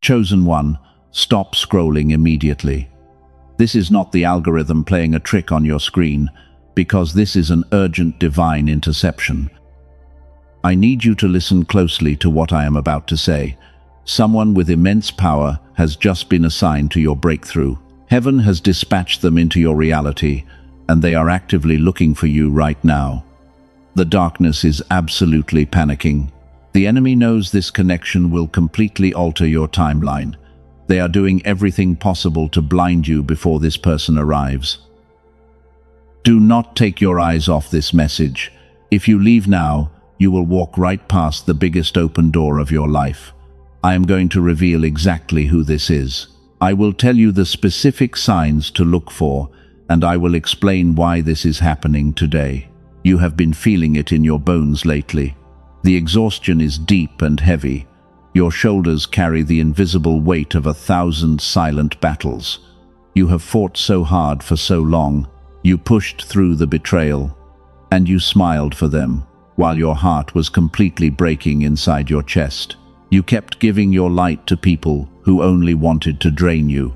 Chosen one, stop scrolling immediately. This is not the algorithm playing a trick on your screen, because this is an urgent divine interception. I need you to listen closely to what I am about to say. Someone with immense power has just been assigned to your breakthrough. Heaven has dispatched them into your reality, and they are actively looking for you right now. The darkness is absolutely panicking. The enemy knows this connection will completely alter your timeline. They are doing everything possible to blind you before this person arrives. Do not take your eyes off this message. If you leave now, you will walk right past the biggest open door of your life. I am going to reveal exactly who this is. I will tell you the specific signs to look for, and I will explain why this is happening today. You have been feeling it in your bones lately. The exhaustion is deep and heavy. Your shoulders carry the invisible weight of 1,000 silent battles. You have fought so hard for so long. You pushed through the betrayal, and you smiled for them, while your heart was completely breaking inside your chest. You kept giving your light to people who only wanted to drain you.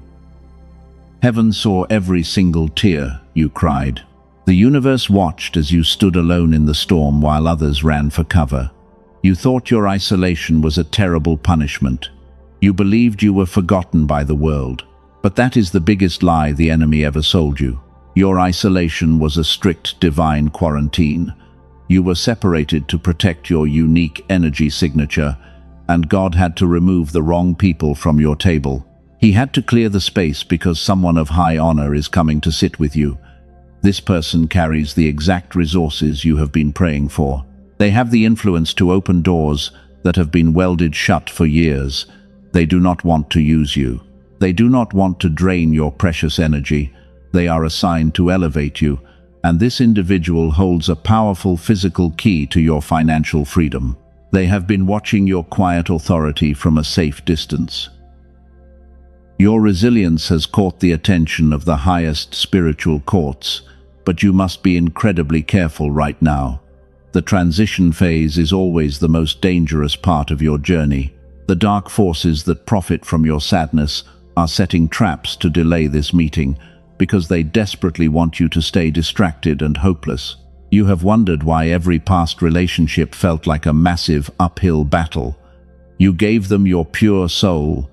Heaven saw every single tear you cried. The universe watched as you stood alone in the storm while others ran for cover. You thought your isolation was a terrible punishment. You believed you were forgotten by the world. But that is the biggest lie the enemy ever sold you. Your isolation was a strict divine quarantine. You were separated to protect your unique energy signature, and God had to remove the wrong people from your table. He had to clear the space because someone of high honor is coming to sit with you. This person carries the exact resources you have been praying for. They have the influence to open doors that have been welded shut for years. They do not want to use you. They do not want to drain your precious energy. They are assigned to elevate you, and this individual holds a powerful physical key to your financial freedom. They have been watching your quiet authority from a safe distance. Your resilience has caught the attention of the highest spiritual courts, but you must be incredibly careful right now. The transition phase is always the most dangerous part of your journey. The dark forces that profit from your sadness are setting traps to delay this meeting because they desperately want you to stay distracted and hopeless. You have wondered why every past relationship felt like a massive uphill battle. You gave them your pure soul.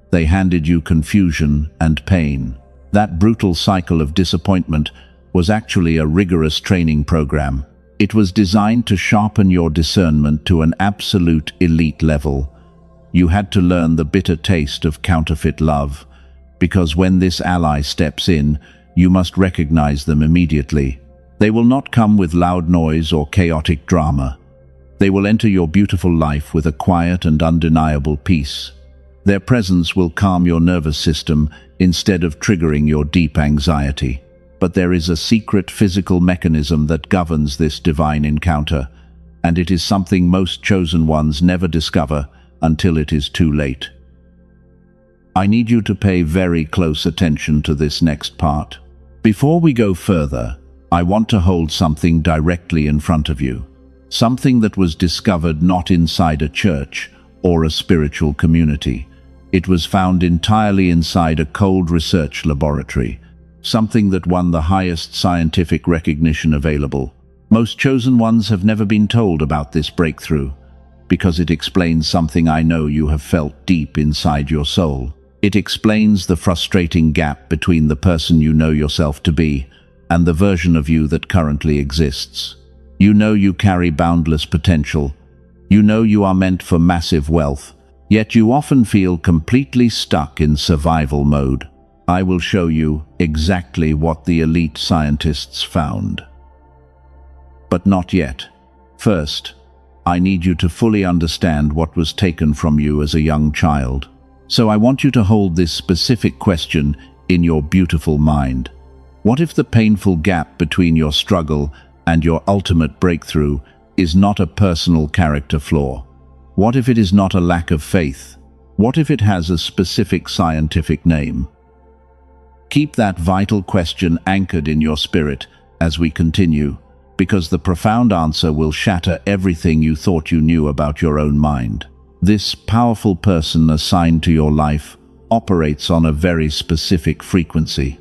They handed you confusion and pain. That brutal cycle of disappointment was actually a rigorous training program. It was designed to sharpen your discernment to an absolute elite level. You had to learn the bitter taste of counterfeit love, because when this ally steps in, you must recognize them immediately. They will not come with loud noise or chaotic drama. They will enter your beautiful life with a quiet and undeniable peace. Their presence will calm your nervous system instead of triggering your deep anxiety. But there is a secret physical mechanism that governs this divine encounter, and it is something most chosen ones never discover until it is too late. I need you to pay very close attention to this next part. Before we go further, I want to hold something directly in front of you. Something that was discovered not inside a church or a spiritual community. It was found entirely inside a cold research laboratory. Something that won the highest scientific recognition available. Most chosen ones have never been told about this breakthrough, because it explains something I know you have felt deep inside your soul. It explains the frustrating gap between the person you know yourself to be and the version of you that currently exists. You know you carry boundless potential. You know you are meant for massive wealth, yet you often feel completely stuck in survival mode. I will show you exactly what the elite scientists found. But not yet. First, I need you to fully understand what was taken from you as a young child. So I want you to hold this specific question in your beautiful mind. What if the painful gap between your struggle and your ultimate breakthrough is not a personal character flaw? What if it is not a lack of faith? What if it has a specific scientific name? Keep that vital question anchored in your spirit as we continue, because the profound answer will shatter everything you thought you knew about your own mind. This powerful person assigned to your life operates on a very specific frequency.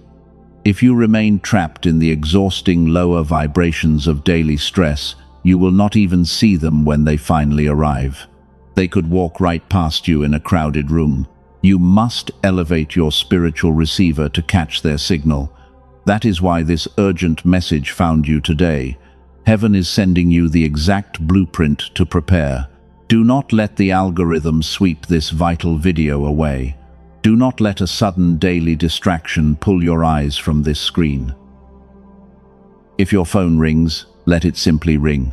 If you remain trapped in the exhausting lower vibrations of daily stress, you will not even see them when they finally arrive. They could walk right past you in a crowded room. You must elevate your spiritual receiver to catch their signal. That is why this urgent message found you today. Heaven is sending you the exact blueprint to prepare. Do not let the algorithm sweep this vital video away. Do not let a sudden daily distraction pull your eyes from this screen. If your phone rings, let it simply ring.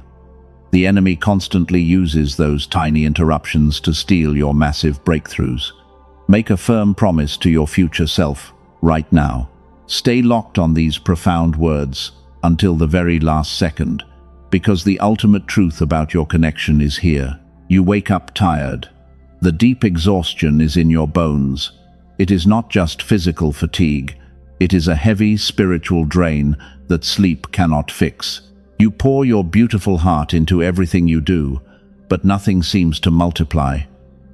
The enemy constantly uses those tiny interruptions to steal your massive breakthroughs. Make a firm promise to your future self, right now. Stay locked on these profound words until the very last second, because the ultimate truth about your connection is here. You wake up tired. The deep exhaustion is in your bones. It is not just physical fatigue. It is a heavy spiritual drain that sleep cannot fix. You pour your beautiful heart into everything you do, but nothing seems to multiply.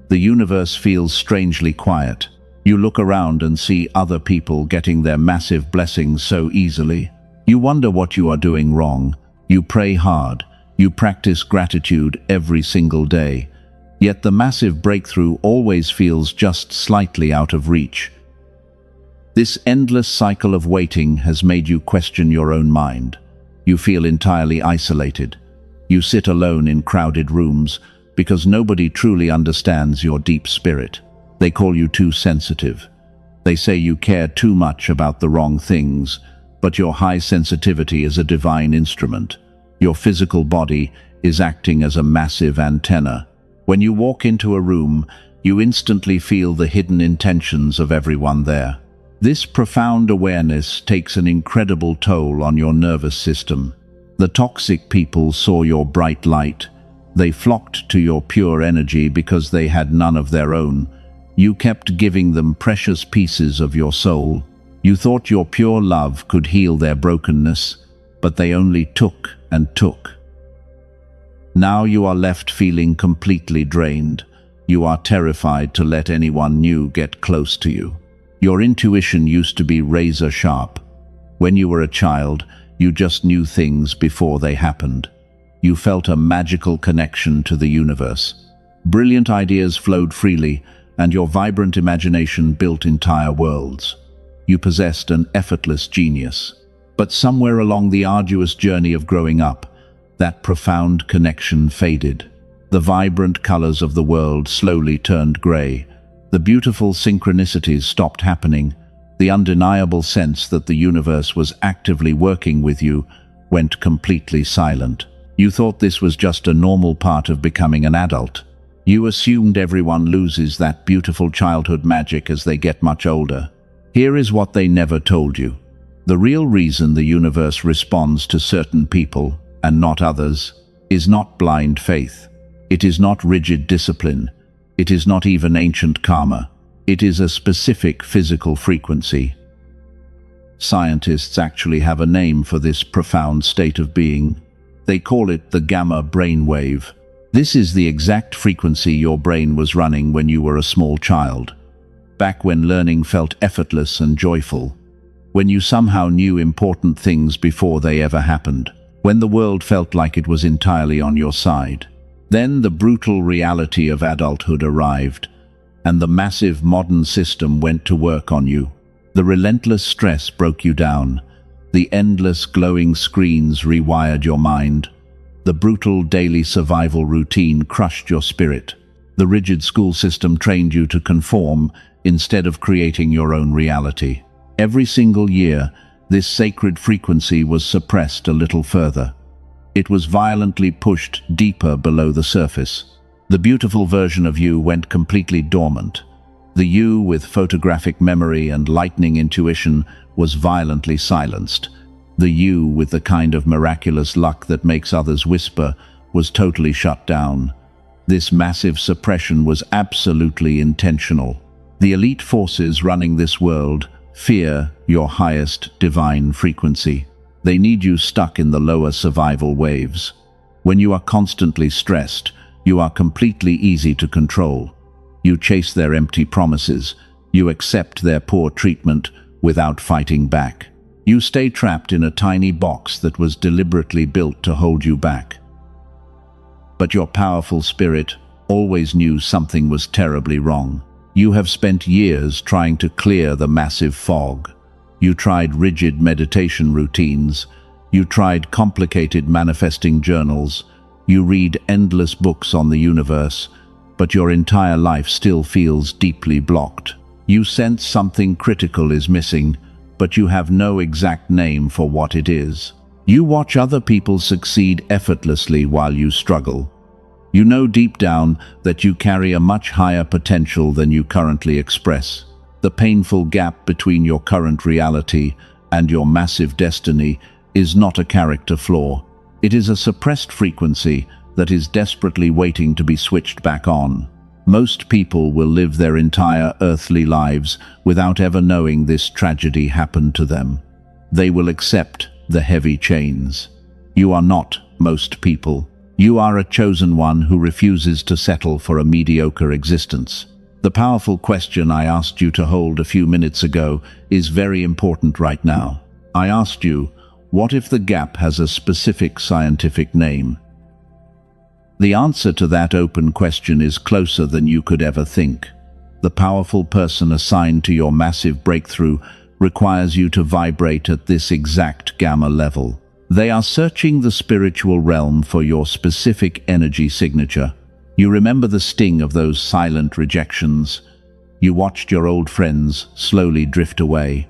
The universe feels strangely quiet. You look around and see other people getting their massive blessings so easily. You wonder what you are doing wrong. You pray hard. You practice gratitude every single day. Yet the massive breakthrough always feels just slightly out of reach. This endless cycle of waiting has made you question your own mind. You feel entirely isolated. You sit alone in crowded rooms because nobody truly understands your deep spirit. They call you too sensitive. They say you care too much about the wrong things, but your high sensitivity is a divine instrument. Your physical body is acting as a massive antenna. When you walk into a room, you instantly feel the hidden intentions of everyone there. This profound awareness takes an incredible toll on your nervous system. The toxic people saw your bright light. They flocked to your pure energy because they had none of their own. You kept giving them precious pieces of your soul. You thought your pure love could heal their brokenness, but they only took and took. Now you are left feeling completely drained. You are terrified to let anyone new get close to you. Your intuition used to be razor sharp. When you were a child, you just knew things before they happened. You felt a magical connection to the universe. Brilliant ideas flowed freely, and your vibrant imagination built entire worlds. You possessed an effortless genius. But somewhere along the arduous journey of growing up, that profound connection faded. The vibrant colors of the world slowly turned gray. The beautiful synchronicities stopped happening. The undeniable sense that the universe was actively working with you went completely silent. You thought this was just a normal part of becoming an adult. You assumed everyone loses that beautiful childhood magic as they get much older. Here is what they never told you. The real reason the universe responds to certain people and not others is not blind faith. It is not rigid discipline. It is not even ancient karma. It is a specific physical frequency. Scientists actually have a name for this profound state of being. They call it the gamma brainwave. This is the exact frequency your brain was running when you were a small child, back when learning felt effortless and joyful, when you somehow knew important things before they ever happened, when the world felt like it was entirely on your side. Then the brutal reality of adulthood arrived, and the massive modern system went to work on you. The relentless stress broke you down. The endless glowing screens rewired your mind. The brutal daily survival routine crushed your spirit. The rigid school system trained you to conform instead of creating your own reality. Every single year, this sacred frequency was suppressed a little further. It was violently pushed deeper below the surface. The beautiful version of you went completely dormant. The you with photographic memory and lightning intuition was violently silenced. The you with the kind of miraculous luck that makes others whisper was totally shut down. This massive suppression was absolutely intentional. The elite forces running this world fear your highest divine frequency. They need you stuck in the lower survival waves. When you are constantly stressed, You are completely easy to control. You chase their empty promises. You accept their poor treatment without fighting back. You stay trapped in a tiny box that was deliberately built to hold you back. But your powerful spirit always knew something was terribly wrong. You have spent years trying to clear the massive fog. You tried rigid meditation routines. You tried complicated manifesting journals. You read endless books on the universe, but your entire life still feels deeply blocked. You sense something critical is missing, but you have no exact name for what it is. You watch other people succeed effortlessly while you struggle. You know deep down that you carry a much higher potential than you currently express. The painful gap between your current reality and your massive destiny is not a character flaw. It is a suppressed frequency that is desperately waiting to be switched back on. Most people will live their entire earthly lives without ever knowing this tragedy happened to them. They will accept the heavy chains. You are not most people. You are a chosen one who refuses to settle for a mediocre existence. The powerful question I asked you to hold a few minutes ago is very important right now. I asked you, what if the gap has a specific scientific name? The answer to that open question is closer than you could ever think. The powerful person assigned to your massive breakthrough requires you to vibrate at this exact gamma level. They are searching the spiritual realm for your specific energy signature. You remember the sting of those silent rejections. You watched your old friends slowly drift away.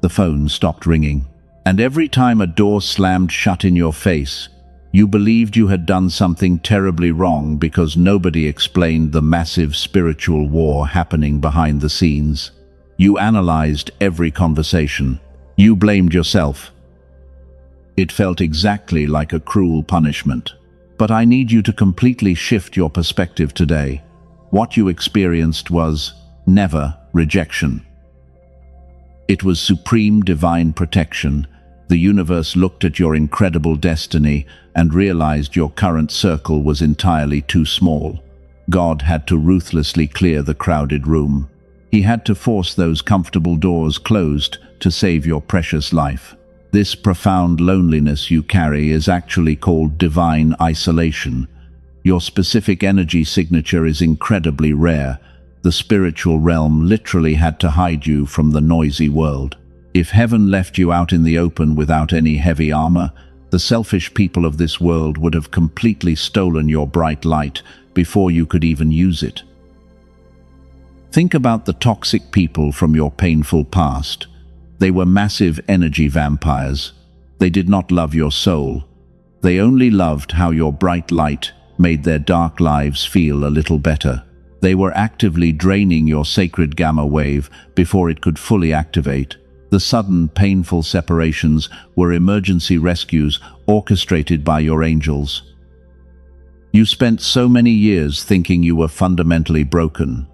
The phone stopped ringing. And every time a door slammed shut in your face, you believed you had done something terribly wrong because nobody explained the massive spiritual war happening behind the scenes. You analyzed every conversation. You blamed yourself. It felt exactly like a cruel punishment. But I need you to completely shift your perspective today. What you experienced was never rejection. It was supreme divine protection. The universe looked at your incredible destiny and realized your current circle was entirely too small. God had to ruthlessly clear the crowded room. He had to force those comfortable doors closed to save your precious life. This profound loneliness you carry is actually called divine isolation. Your specific energy signature is incredibly rare. The spiritual realm literally had to hide you from the noisy world. If heaven left you out in the open without any heavy armor, the selfish people of this world would have completely stolen your bright light before you could even use it. Think about the toxic people from your painful past. They were massive energy vampires. They did not love your soul. They only loved how your bright light made their dark lives feel a little better. They were actively draining your sacred gamma wave before it could fully activate. The sudden, painful separations were emergency rescues orchestrated by your angels. You spent so many years thinking you were fundamentally broken.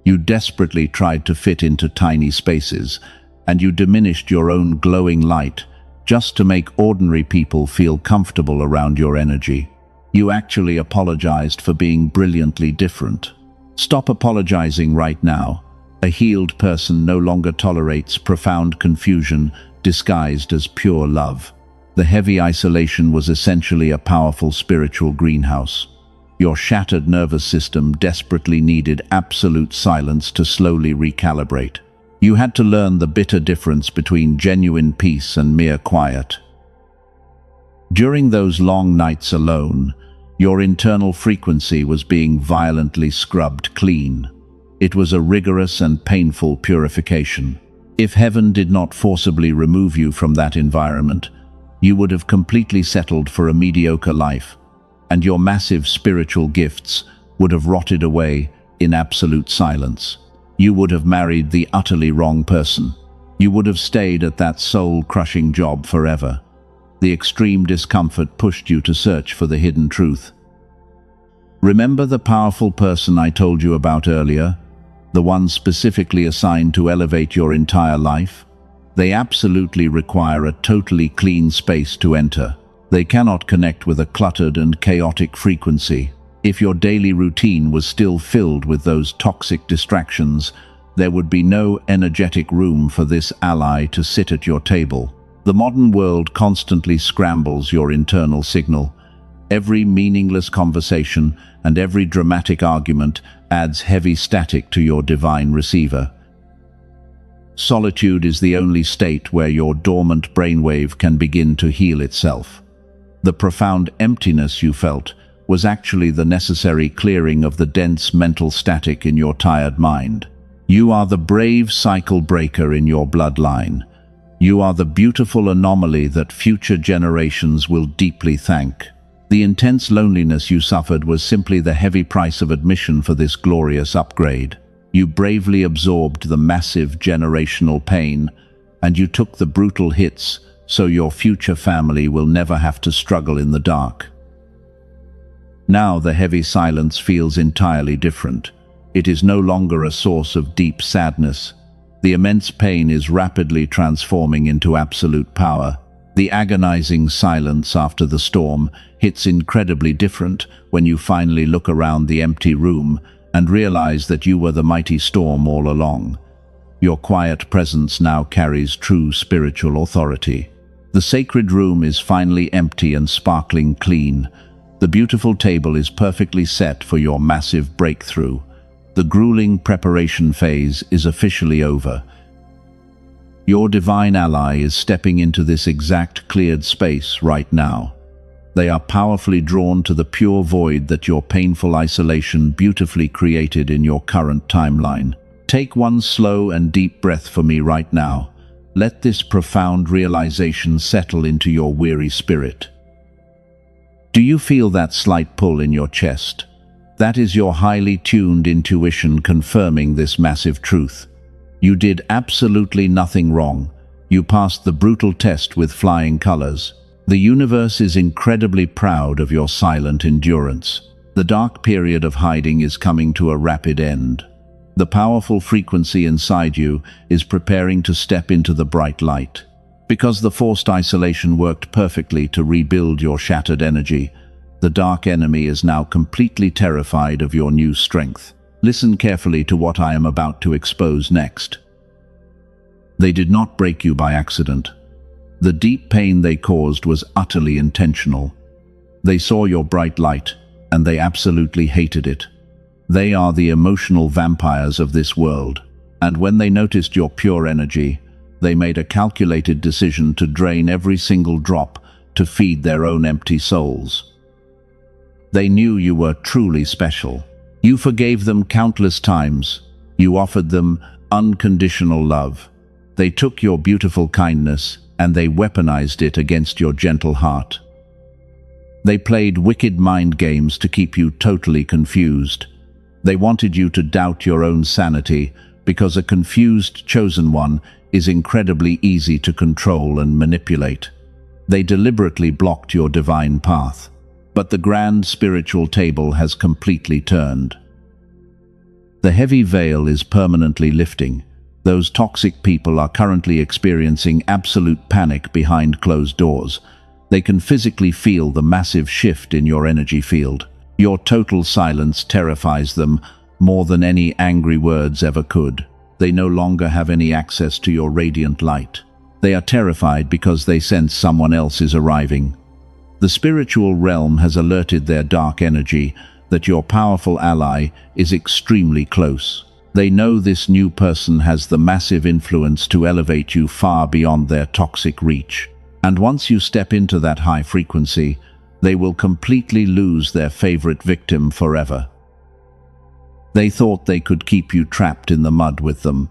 You desperately tried to fit into tiny spaces, and you diminished your own glowing light just to make ordinary people feel comfortable around your energy. You actually apologized for being brilliantly different. Stop apologizing right now. A healed person no longer tolerates profound confusion disguised as pure love. The heavy isolation was essentially a powerful spiritual greenhouse. Your shattered nervous system desperately needed absolute silence to slowly recalibrate. You had to learn the bitter difference between genuine peace and mere quiet. During those long nights alone, your internal frequency was being violently scrubbed clean. It was a rigorous and painful purification. If heaven did not forcibly remove you from that environment, you would have completely settled for a mediocre life, and your massive spiritual gifts would have rotted away in absolute silence. You would have married the utterly wrong person. You would have stayed at that soul-crushing job forever. The extreme discomfort pushed you to search for the hidden truth. Remember the powerful person I told you about earlier? The one specifically assigned to elevate your entire life? They absolutely require a totally clean space to enter. They cannot connect with a cluttered and chaotic frequency. If your daily routine was still filled with those toxic distractions, there would be no energetic room for this ally to sit at your table. The modern world constantly scrambles your internal signal. Every meaningless conversation and every dramatic argument adds heavy static to your divine receiver. Solitude is the only state where your dormant brainwave can begin to heal itself. The profound emptiness you felt was actually the necessary clearing of the dense mental static in your tired mind. You are the brave cycle breaker in your bloodline. You are the beautiful anomaly that future generations will deeply thank. The intense loneliness you suffered was simply the heavy price of admission for this glorious upgrade. You bravely absorbed the massive generational pain, and you took the brutal hits so your future family will never have to struggle in the dark. Now the heavy silence feels entirely different. It is no longer a source of deep sadness. The immense pain is rapidly transforming into absolute power. The agonizing silence after the storm hits incredibly different when you finally look around the empty room and realize that you were the mighty storm all along. Your quiet presence now carries true spiritual authority. The sacred room is finally empty and sparkling clean. The beautiful table is perfectly set for your massive breakthrough. The grueling preparation phase is officially over. Your divine ally is stepping into this exact cleared space right now. They are powerfully drawn to the pure void that your painful isolation beautifully created in your current timeline. Take one slow and deep breath for me right now. Let this profound realization settle into your weary spirit. Do you feel that slight pull in your chest? That is your highly tuned intuition confirming this massive truth. You did absolutely nothing wrong. You passed the brutal test with flying colors. The universe is incredibly proud of your silent endurance. The dark period of hiding is coming to a rapid end. The powerful frequency inside you is preparing to step into the bright light. Because the forced isolation worked perfectly to rebuild your shattered energy, the dark enemy is now completely terrified of your new strength. Listen carefully to what I am about to expose next. They did not break you by accident. The deep pain they caused was utterly intentional. They saw your bright light, and they absolutely hated it. They are the emotional vampires of this world, and when they noticed your pure energy, they made a calculated decision to drain every single drop to feed their own empty souls. They knew you were truly special. You forgave them countless times. You offered them unconditional love. They took your beautiful kindness and they weaponized it against your gentle heart. They played wicked mind games to keep you totally confused. They wanted you to doubt your own sanity because a confused chosen one is incredibly easy to control and manipulate. They deliberately blocked your divine path. But the grand spiritual table has completely turned. The heavy veil is permanently lifting. Those toxic people are currently experiencing absolute panic behind closed doors. They can physically feel the massive shift in your energy field. Your total silence terrifies them more than any angry words ever could. They no longer have any access to your radiant light. They are terrified because they sense someone else is arriving. The spiritual realm has alerted their dark energy that your powerful ally is extremely close. They know this new person has the massive influence to elevate you far beyond their toxic reach. And once you step into that high frequency, they will completely lose their favorite victim forever. They thought they could keep you trapped in the mud with them.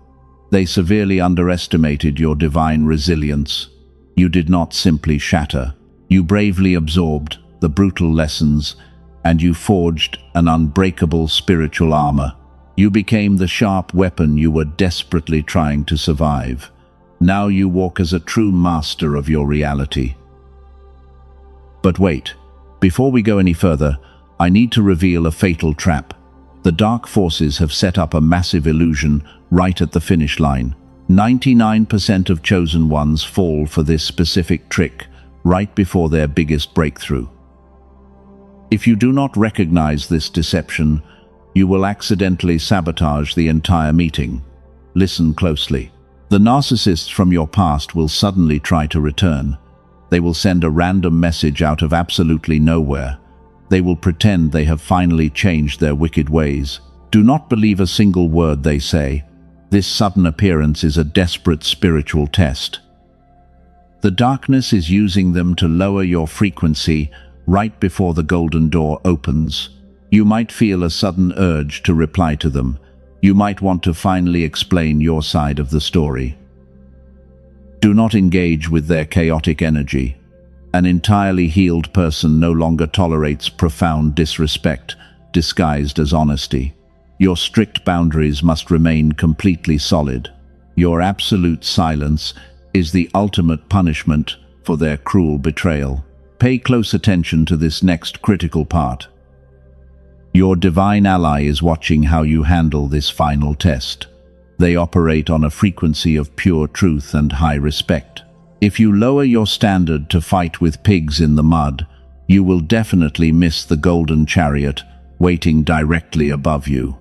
They severely underestimated your divine resilience. You did not simply shatter. You bravely absorbed the brutal lessons, and you forged an unbreakable spiritual armor. You became the sharp weapon you were desperately trying to survive. Now you walk as a true master of your reality. But wait, before we go any further, I need to reveal a fatal trap. The dark forces have set up a massive illusion right at the finish line. 99% of chosen ones fall for this specific trick right before their biggest breakthrough. If you do not recognize this deception, you will accidentally sabotage the entire meeting. Listen closely. The narcissists from your past will suddenly try to return. They will send a random message out of absolutely nowhere. They will pretend they have finally changed their wicked ways. Do not believe a single word they say. This sudden appearance is a desperate spiritual test. The darkness is using them to lower your frequency right before the golden door opens. You might feel a sudden urge to reply to them. You might want to finally explain your side of the story. Do not engage with their chaotic energy. An entirely healed person no longer tolerates profound disrespect disguised as honesty. Your strict boundaries must remain completely solid. Your absolute silence is the ultimate punishment for their cruel betrayal. Pay close attention to this next critical part. Your divine ally is watching how you handle this final test. They operate on a frequency of pure truth and high respect. If you lower your standard to fight with pigs in the mud, you will definitely miss the golden chariot waiting directly above you.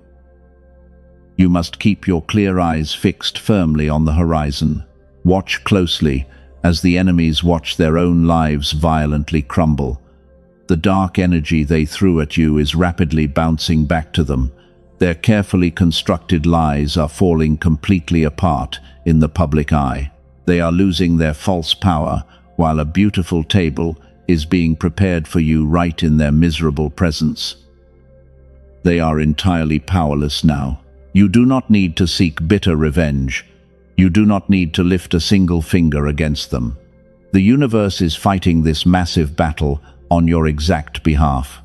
You must keep your clear eyes fixed firmly on the horizon. Watch closely as the enemies watch their own lives violently crumble. The dark energy they threw at you is rapidly bouncing back to them. Their carefully constructed lies are falling completely apart in the public eye. They are losing their false power, while a beautiful table is being prepared for you right in their miserable presence. They are entirely powerless now. You do not need to seek bitter revenge. You do not need to lift a single finger against them. The universe is fighting this massive battle on your exact behalf.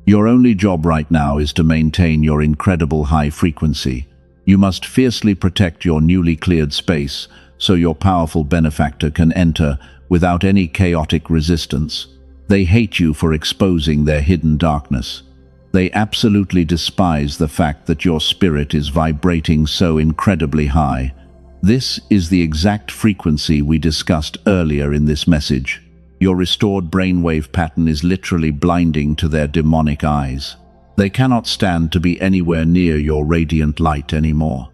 Your only job right now is to maintain your incredible high frequency. You must fiercely protect your newly cleared space so your powerful benefactor can enter without any chaotic resistance. They hate you for exposing their hidden darkness. They absolutely despise the fact that your spirit is vibrating so incredibly high. This is the exact frequency we discussed earlier in this message. Your restored brainwave pattern is literally blinding to their demonic eyes. They cannot stand to be anywhere near your radiant light anymore.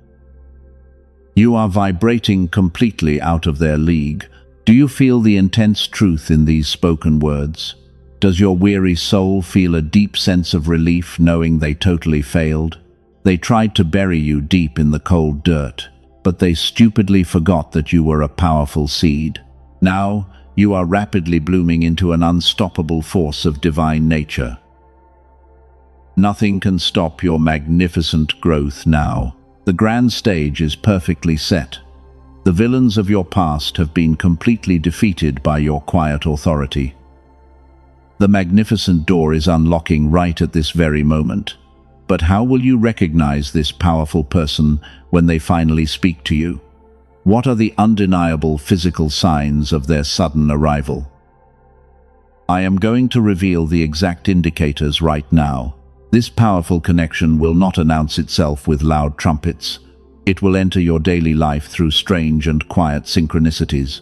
You are vibrating completely out of their league. Do you feel the intense truth in these spoken words? Does your weary soul feel a deep sense of relief knowing they totally failed? They tried to bury you deep in the cold dirt, but they stupidly forgot that you were a powerful seed. Now, you are rapidly blooming into an unstoppable force of divine nature. Nothing can stop your magnificent growth now. The grand stage is perfectly set. The villains of your past have been completely defeated by your quiet authority. The magnificent door is unlocking right at this very moment. But how will you recognize this powerful person when they finally speak to you? What are the undeniable physical signs of their sudden arrival? I am going to reveal the exact indicators right now. This powerful connection will not announce itself with loud trumpets. It will enter your daily life through strange and quiet synchronicities.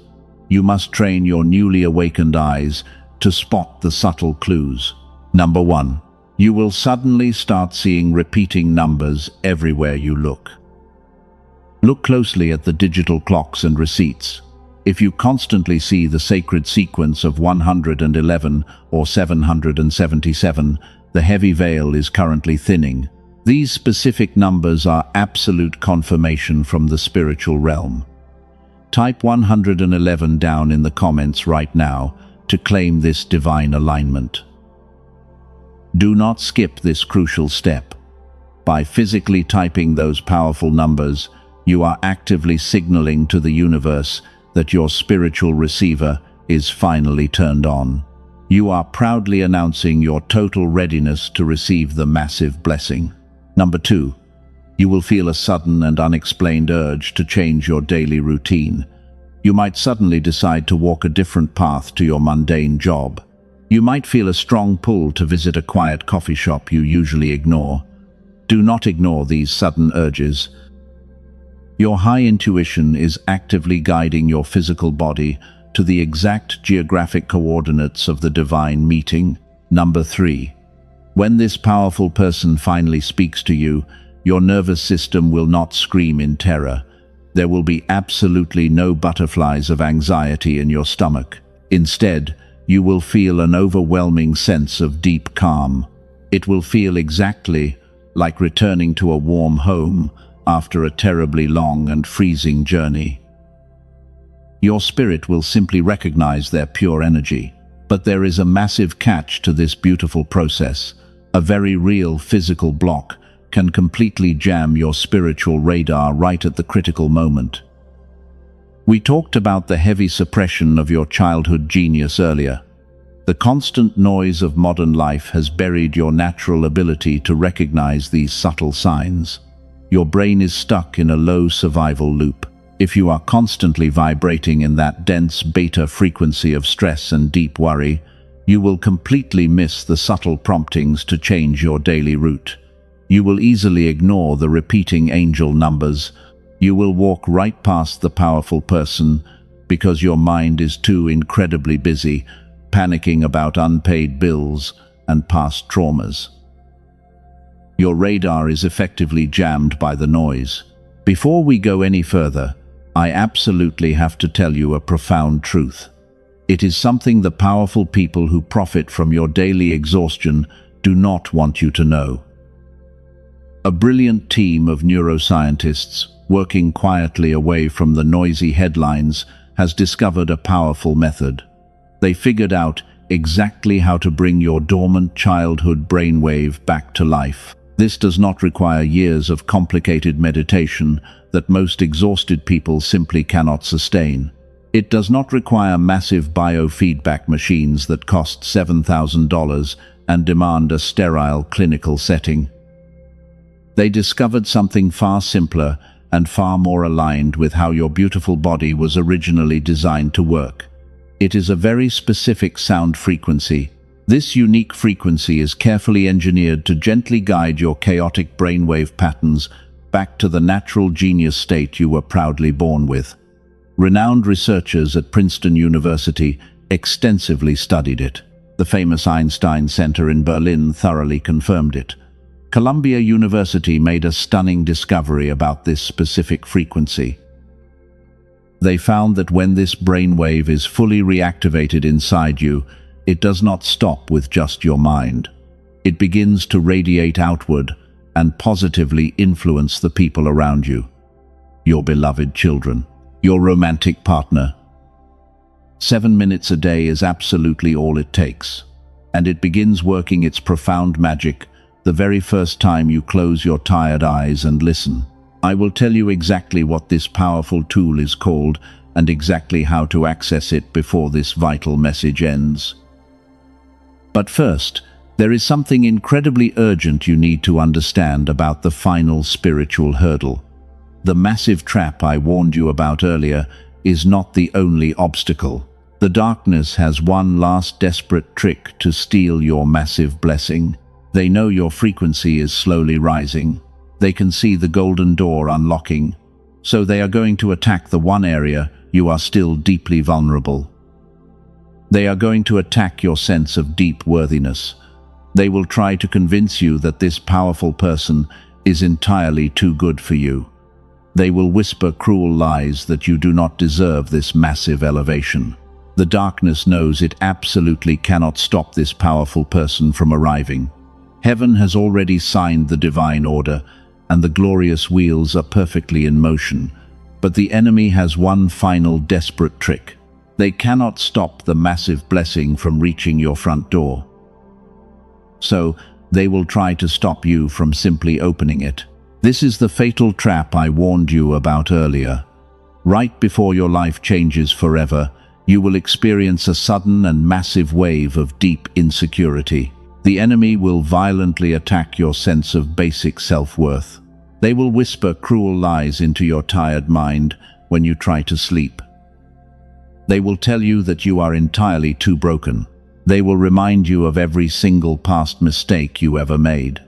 You must train your newly awakened eyes to spot the subtle clues. Number 1. You will suddenly start seeing repeating numbers everywhere you look. Look closely at the digital clocks and receipts. If you constantly see the sacred sequence of 111 or 777, the heavy veil is currently thinning. These specific numbers are absolute confirmation from the spiritual realm. Type 111 down in the comments right now to claim this divine alignment. Do not skip this crucial step. By physically typing those powerful numbers, you are actively signaling to the universe that your spiritual receiver is finally turned on. You are proudly announcing your total readiness to receive the massive blessing. Number 2. You will feel a sudden and unexplained urge to change your daily routine. You might suddenly decide to walk a different path to your mundane job. You might feel a strong pull to visit a quiet coffee shop you usually ignore. Do not ignore these sudden urges. Your high intuition is actively guiding your physical body to the exact geographic coordinates of the divine meeting. Number 3. When this powerful person finally speaks to you, your nervous system will not scream in terror. There will be absolutely no butterflies of anxiety in your stomach. Instead, you will feel an overwhelming sense of deep calm. It will feel exactly like returning to a warm home after a terribly long and freezing journey. Your spirit will simply recognize their pure energy. But there is a massive catch to this beautiful process. A very real physical block can completely jam your spiritual radar right at the critical moment. We talked about the heavy suppression of your childhood genius earlier. The constant noise of modern life has buried your natural ability to recognize these subtle signs. Your brain is stuck in a low survival loop. If you are constantly vibrating in that dense beta frequency of stress and deep worry, you will completely miss the subtle promptings to change your daily route. You will easily ignore the repeating angel numbers. You will walk right past the powerful person because your mind is too incredibly busy, panicking about unpaid bills and past traumas. Your radar is effectively jammed by the noise. Before we go any further, I absolutely have to tell you a profound truth. It is something the powerful people who profit from your daily exhaustion do not want you to know. A brilliant team of neuroscientists, working quietly away from the noisy headlines, has discovered a powerful method. They figured out exactly how to bring your dormant childhood brainwave back to life. This does not require years of complicated meditation that most exhausted people simply cannot sustain. It does not require massive biofeedback machines that cost $7,000 and demand a sterile clinical setting. They discovered something far simpler and far more aligned with how your beautiful body was originally designed to work. It is a very specific sound frequency. This unique frequency is carefully engineered to gently guide your chaotic brainwave patterns back to the natural genius state you were proudly born with. Renowned researchers at Princeton University extensively studied it. The famous Einstein Center in Berlin thoroughly confirmed it. Columbia University made a stunning discovery about this specific frequency. They found that when this brainwave is fully reactivated inside you, it does not stop with just your mind. It begins to radiate outward and positively influence the people around you. Your beloved children, your romantic partner. 7 minutes a day is absolutely all it takes, and it begins working its profound magic the very first time you close your tired eyes and listen. I will tell you exactly what this powerful tool is called and exactly how to access it before this vital message ends. But first, there is something incredibly urgent you need to understand about the final spiritual hurdle. The massive trap I warned you about earlier is not the only obstacle. The darkness has one last desperate trick to steal your massive blessing. They know your frequency is slowly rising. They can see the golden door unlocking. So they are going to attack the one area you are still deeply vulnerable. They are going to attack your sense of deep worthiness. They will try to convince you that this powerful person is entirely too good for you. They will whisper cruel lies that you do not deserve this massive elevation. The darkness knows it absolutely cannot stop this powerful person from arriving. Heaven has already signed the divine order, and the glorious wheels are perfectly in motion. But the enemy has one final desperate trick. They cannot stop the massive blessing from reaching your front door. So, they will try to stop you from simply opening it. This is the fatal trap I warned you about earlier. Right before your life changes forever, you will experience a sudden and massive wave of deep insecurity. The enemy will violently attack your sense of basic self-worth. They will whisper cruel lies into your tired mind when you try to sleep. They will tell you that you are entirely too broken. They will remind you of every single past mistake you ever made.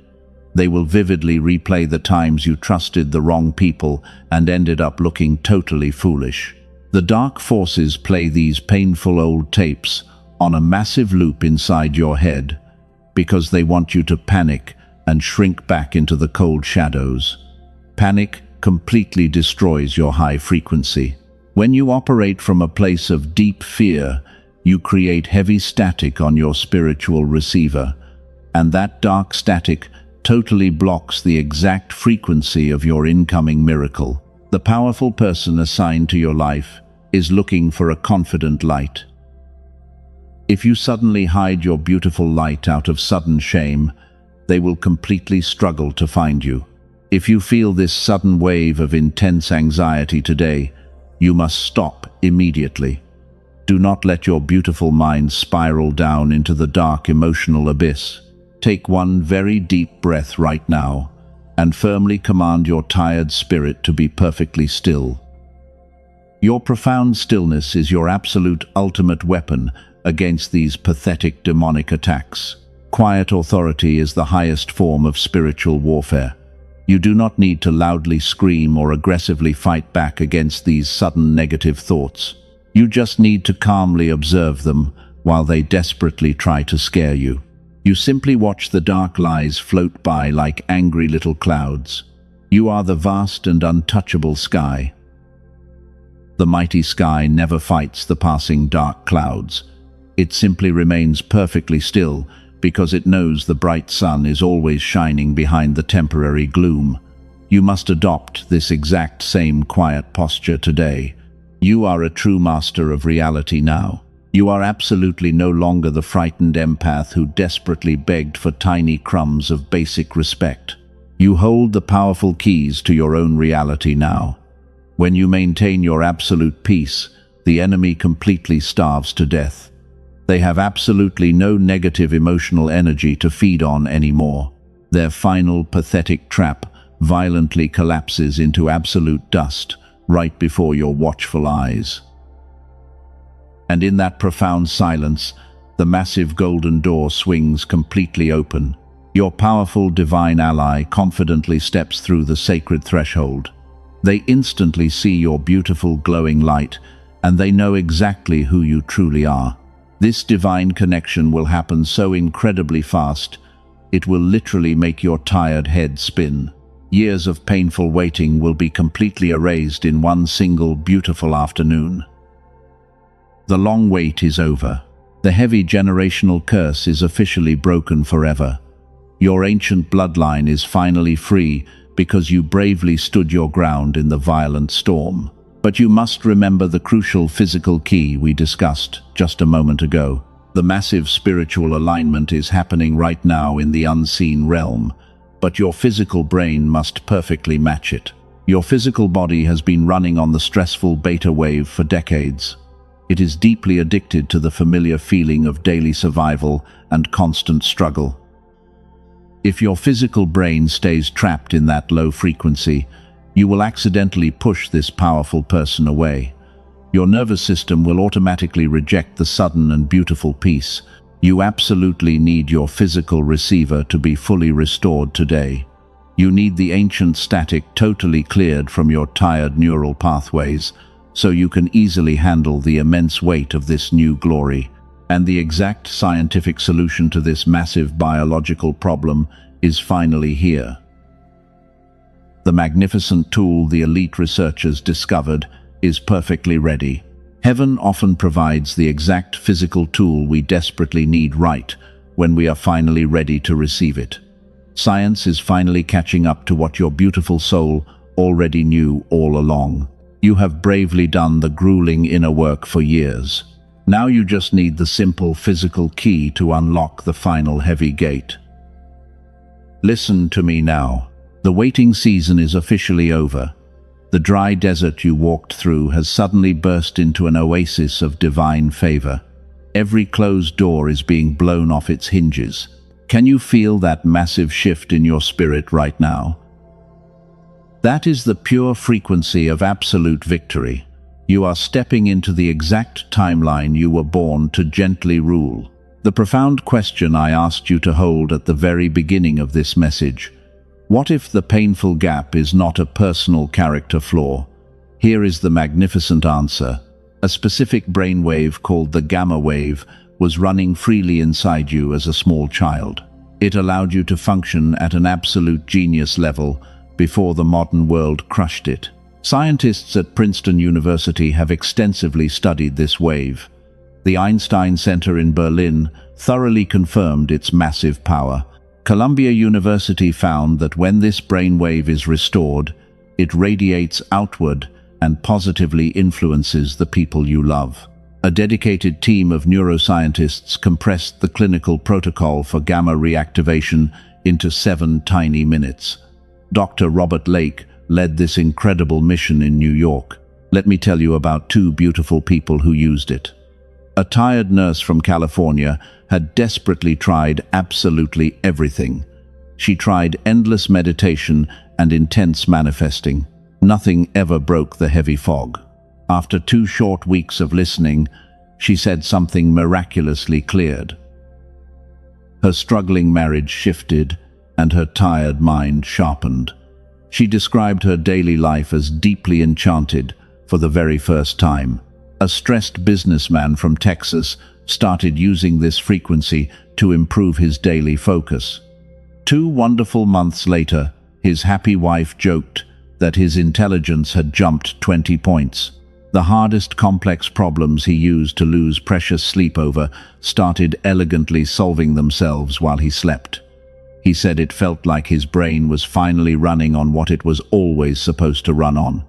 They will vividly replay the times you trusted the wrong people and ended up looking totally foolish. The dark forces play these painful old tapes on a massive loop inside your head, because they want you to panic and shrink back into the cold shadows. Panic completely destroys your high frequency. When you operate from a place of deep fear, you create heavy static on your spiritual receiver, and that dark static totally blocks the exact frequency of your incoming miracle. The powerful person assigned to your life is looking for a confident light. If you suddenly hide your beautiful light out of sudden shame, they will completely struggle to find you. If you feel this sudden wave of intense anxiety today, you must stop immediately. Do not let your beautiful mind spiral down into the dark emotional abyss. Take one very deep breath right now and firmly command your tired spirit to be perfectly still. Your profound stillness is your absolute ultimate weapon against these pathetic demonic attacks. Quiet authority is the highest form of spiritual warfare. You do not need to loudly scream or aggressively fight back against these sudden negative thoughts. You just need to calmly observe them while they desperately try to scare you. You simply watch the dark lies float by like angry little clouds. You are the vast and untouchable sky. The mighty sky never fights the passing dark clouds. It simply remains perfectly still because it knows the bright sun is always shining behind the temporary gloom. You must adopt this exact same quiet posture today. You are a true master of reality now. You are absolutely no longer the frightened empath who desperately begged for tiny crumbs of basic respect. You hold the powerful keys to your own reality now. When you maintain your absolute peace, the enemy completely starves to death. They have absolutely no negative emotional energy to feed on anymore. Their final pathetic trap violently collapses into absolute dust right before your watchful eyes. And in that profound silence, the massive golden door swings completely open. Your powerful divine ally confidently steps through the sacred threshold. They instantly see your beautiful glowing light, and they know exactly who you truly are. This divine connection will happen so incredibly fast, it will literally make your tired head spin. Years of painful waiting will be completely erased in one single beautiful afternoon. The long wait is over. The heavy generational curse is officially broken forever. Your ancient bloodline is finally free because you bravely stood your ground in the violent storm. But you must remember the crucial physical key we discussed just a moment ago. The massive spiritual alignment is happening right now in the unseen realm, but your physical brain must perfectly match it. Your physical body has been running on the stressful beta wave for decades. It is deeply addicted to the familiar feeling of daily survival and constant struggle. If your physical brain stays trapped in that low frequency, you will accidentally push this powerful person away. Your nervous system will automatically reject the sudden and beautiful peace. You absolutely need your physical receiver to be fully restored today. You need the ancient static totally cleared from your tired neural pathways, so you can easily handle the immense weight of this new glory. And the exact scientific solution to this massive biological problem is finally here. The magnificent tool the elite researchers discovered is perfectly ready. Heaven often provides the exact physical tool we desperately need right when we are finally ready to receive it. Science is finally catching up to what your beautiful soul already knew all along. You have bravely done the grueling inner work for years. Now you just need the simple physical key to unlock the final heavy gate. Listen to me now. The waiting season is officially over. The dry desert you walked through has suddenly burst into an oasis of divine favor. Every closed door is being blown off its hinges. Can you feel that massive shift in your spirit right now? That is the pure frequency of absolute victory. You are stepping into the exact timeline you were born to gently rule. The profound question I asked you to hold at the very beginning of this message: what if the painful gap is not a personal character flaw? Here is the magnificent answer. A specific brainwave called the gamma wave was running freely inside you as a small child. It allowed you to function at an absolute genius level before the modern world crushed it. Scientists at Princeton University have extensively studied this wave. The Einstein Center in Berlin thoroughly confirmed its massive power. Columbia University found that when this brainwave is restored, it radiates outward and positively influences the people you love. A dedicated team of neuroscientists compressed the clinical protocol for gamma reactivation into 7 tiny minutes. Dr. Robert Lake led this incredible mission in New York. Let me tell you about 2 beautiful people who used it. A tired nurse from California had desperately tried absolutely everything. She tried endless meditation and intense manifesting. Nothing ever broke the heavy fog. After 2 short weeks of listening, she said something miraculously cleared. Her struggling marriage shifted, and her tired mind sharpened. She described her daily life as deeply enchanted for the very first time. A stressed businessman from Texas started using this frequency to improve his daily focus. 2 wonderful months later, his happy wife joked that his intelligence had jumped 20 points. The hardest complex problems he used to lose precious sleep over started elegantly solving themselves while he slept. He said it felt like his brain was finally running on what it was always supposed to run on.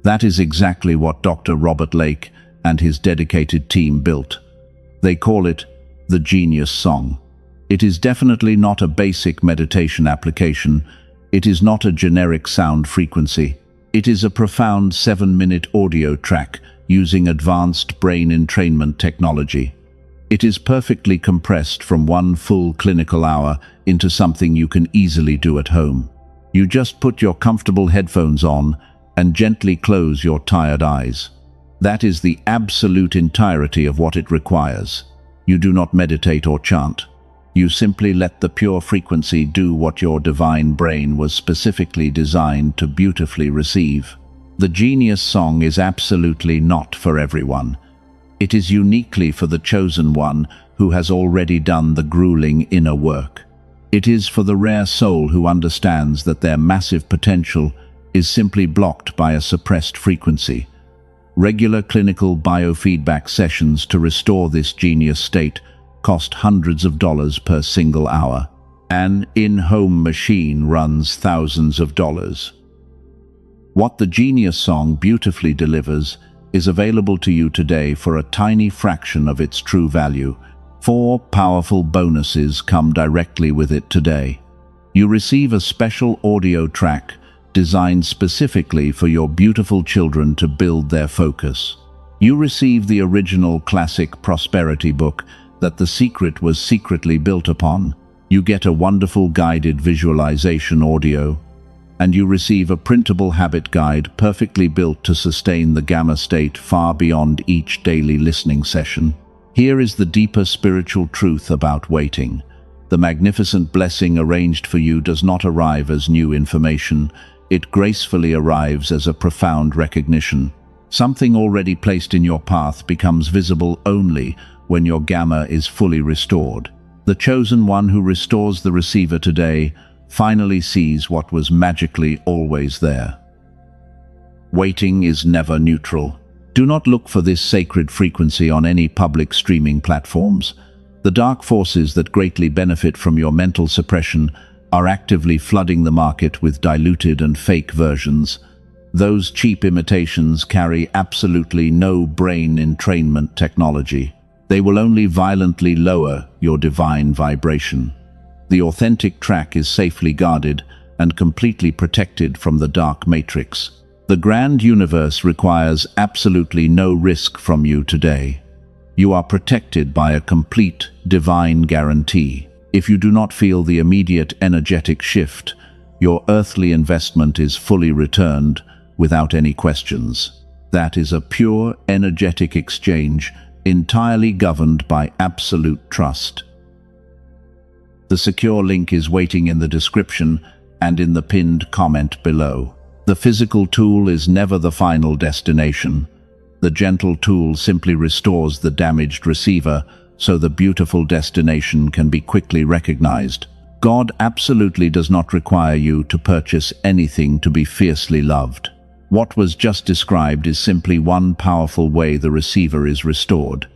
That is exactly what Dr. Robert Lake and his dedicated team built. They call it the Genius Song. It is definitely not a basic meditation application. It is not a generic sound frequency. It is a profound 7-minute audio track using advanced brain entrainment technology. It is perfectly compressed from 1 full clinical hour into something you can easily do at home. You just put your comfortable headphones on and gently close your tired eyes. That is the absolute entirety of what it requires. You do not meditate or chant. You simply let the pure frequency do what your divine brain was specifically designed to beautifully receive. The Genius Song is absolutely not for everyone. It is uniquely for the chosen one who has already done the grueling inner work. It is for the rare soul who understands that their massive potential is simply blocked by a suppressed frequency. Regular clinical biofeedback sessions to restore this genius state cost hundreds of dollars per single hour. An in-home machine runs thousands of dollars. What the Genius Song beautifully delivers is available to you today for a tiny fraction of its true value. 4 powerful bonuses come directly with it today. You receive a special audio track designed specifically for your beautiful children to build their focus. You receive the original classic prosperity book that The Secret was secretly built upon. You get a wonderful guided visualization audio, and you receive a printable habit guide perfectly built to sustain the gamma state far beyond each daily listening session. Here is the deeper spiritual truth about waiting. The magnificent blessing arranged for you does not arrive as new information. It gracefully arrives as a profound recognition. Something already placed in your path becomes visible only when your gamma is fully restored. The chosen one who restores the receiver today finally sees what was magically always there. Waiting is never neutral. Do not look for this sacred frequency on any public streaming platforms. The dark forces that greatly benefit from your mental suppression are actively flooding the market with diluted and fake versions. Those cheap imitations carry absolutely no brain entrainment technology. They will only violently lower your divine vibration. The authentic track is safely guarded and completely protected from the dark matrix. The grand universe requires absolutely no risk from you today. You are protected by a complete divine guarantee. If you do not feel the immediate energetic shift, your earthly investment is fully returned without any questions. That is a pure energetic exchange entirely governed by absolute trust. The secure link is waiting in the description and in the pinned comment below. The physical tool is never the final destination. The gentle tool simply restores the damaged receiver so the beautiful destination can be quickly recognized. God absolutely does not require you to purchase anything to be fiercely loved. What was just described is simply one powerful way the receiver is restored.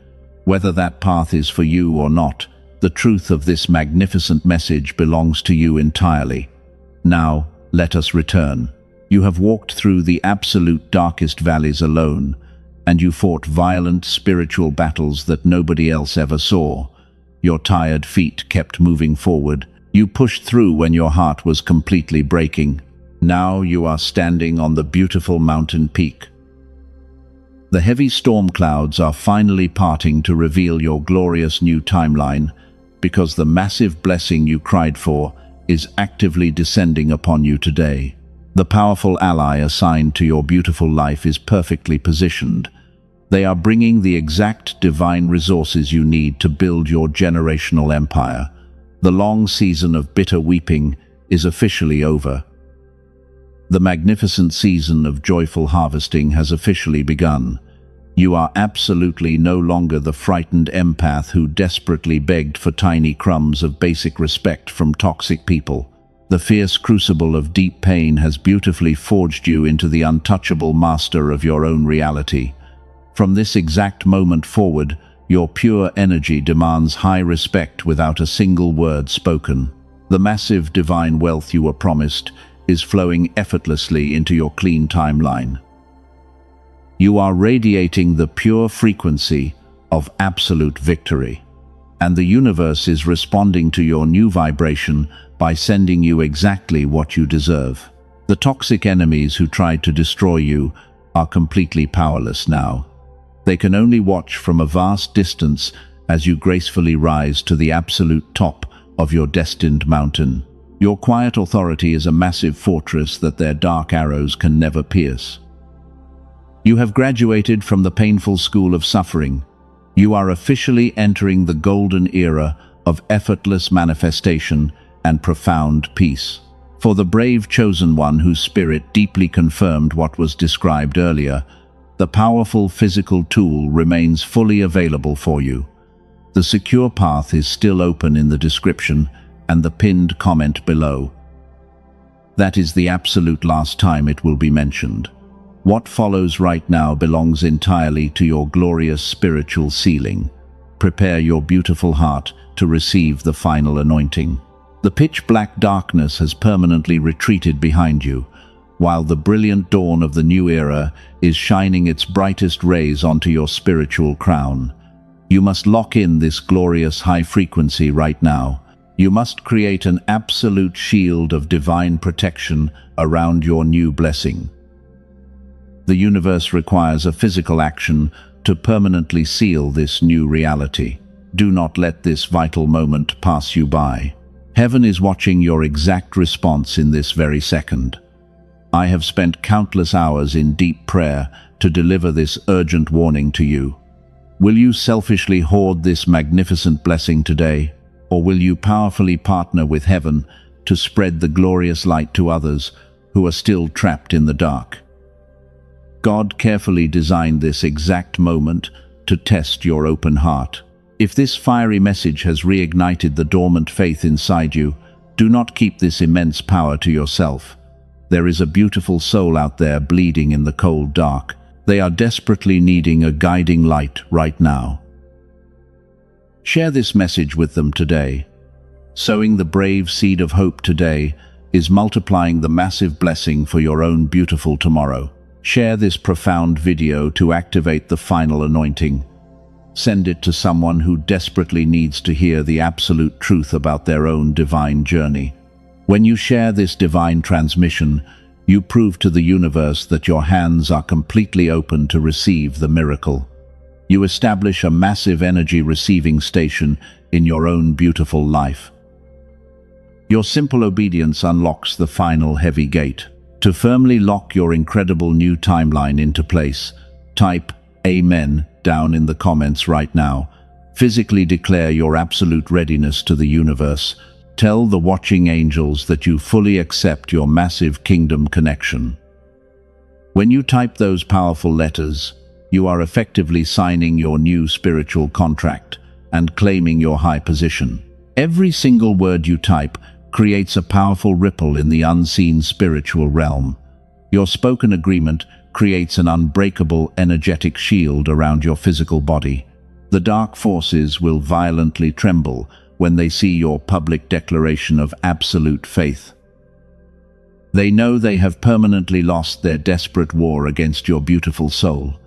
Whether that path is for you or not, the truth of this magnificent message belongs to you entirely. Now, let us return. You have walked through the absolute darkest valleys alone, and you fought violent spiritual battles that nobody else ever saw. Your tired feet kept moving forward. You pushed through when your heart was completely breaking. Now you are standing on the beautiful mountain peak. The heavy storm clouds are finally parting to reveal your glorious new timeline, because the massive blessing you cried for is actively descending upon you today. The powerful ally assigned to your beautiful life is perfectly positioned. They are bringing the exact divine resources you need to build your generational empire. The long season of bitter weeping is officially over. The magnificent season of joyful harvesting has officially begun. You are absolutely no longer the frightened empath who desperately begged for tiny crumbs of basic respect from toxic people. The fierce crucible of deep pain has beautifully forged you into the untouchable master of your own reality. From this exact moment forward, your pure energy demands high respect without a single word spoken. The massive divine wealth you were promised is flowing effortlessly into your clean timeline. You are radiating the pure frequency of absolute victory, and the universe is responding to your new vibration by sending you exactly what you deserve. The toxic enemies who tried to destroy you are completely powerless now. They can only watch from a vast distance as you gracefully rise to the absolute top of your destined mountain. Your quiet authority is a massive fortress that their dark arrows can never pierce. You have graduated from the painful school of suffering. You are officially entering the golden era of effortless manifestation and profound peace. For the brave chosen one whose spirit deeply confirmed what was described earlier, the powerful physical tool remains fully available for you. The secure path is still open in the description and the pinned comment below. That is the absolute last time it will be mentioned. What follows right now belongs entirely to your glorious spiritual sealing. Prepare your beautiful heart to receive the final anointing. The pitch-black darkness has permanently retreated behind you, while the brilliant dawn of the new era is shining its brightest rays onto your spiritual crown. You must lock in this glorious high frequency right now. You must create an absolute shield of divine protection around your new blessing. The universe requires a physical action to permanently seal this new reality. Do not let this vital moment pass you by. Heaven is watching your exact response in this very second. I have spent countless hours in deep prayer to deliver this urgent warning to you. Will you selfishly hoard this magnificent blessing today, or will you powerfully partner with heaven to spread the glorious light to others who are still trapped in the dark? God carefully designed this exact moment to test your open heart. If this fiery message has reignited the dormant faith inside you, do not keep this immense power to yourself. There is a beautiful soul out there bleeding in the cold dark. They are desperately needing a guiding light right now. Share this message with them today. Sowing the brave seed of hope today is multiplying the massive blessing for your own beautiful tomorrow. Share this profound video to activate the final anointing. Send it to someone who desperately needs to hear the absolute truth about their own divine journey. When you share this divine transmission, you prove to the universe that your hands are completely open to receive the miracle. You establish a massive energy receiving station in your own beautiful life. Your simple obedience unlocks the final heavy gate. To firmly lock your incredible new timeline into place, type Amen down in the comments right now. Physically declare your absolute readiness to the universe. Tell the watching angels that you fully accept your massive kingdom connection. When you type those powerful letters, you are effectively signing your new spiritual contract and claiming your high position. Every single word you type creates a powerful ripple in the unseen spiritual realm. Your spoken agreement creates an unbreakable energetic shield around your physical body. The dark forces will violently tremble when they see your public declaration of absolute faith. They know they have permanently lost their desperate war against your beautiful soul,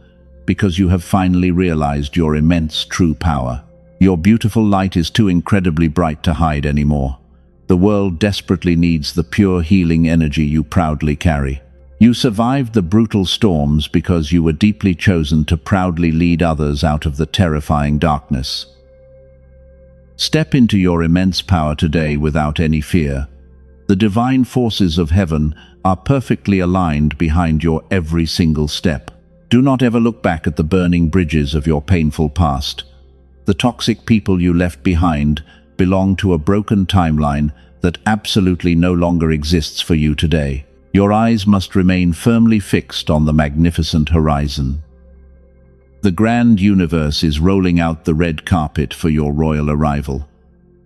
because you have finally realized your immense true power. Your beautiful light is too incredibly bright to hide anymore. The world desperately needs the pure healing energy you proudly carry. You survived the brutal storms because you were deeply chosen to proudly lead others out of the terrifying darkness. Step into your immense power today without any fear. The divine forces of heaven are perfectly aligned behind your every single step. Do not ever look back at the burning bridges of your painful past. The toxic people you left behind belong to a broken timeline that absolutely no longer exists for you today. Your eyes must remain firmly fixed on the magnificent horizon. The grand universe is rolling out the red carpet for your royal arrival.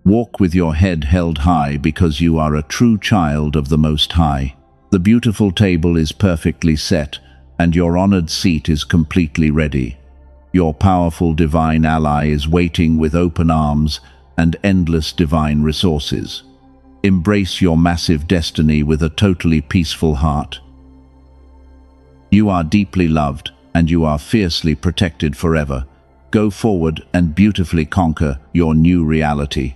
Walk with your head held high because you are a true child of the Most High. The beautiful table is perfectly set, and your honored seat is completely ready. Your powerful divine ally is waiting with open arms and endless divine resources. Embrace your massive destiny with a totally peaceful heart. You are deeply loved, and you are fiercely protected forever. Go forward and beautifully conquer your new reality.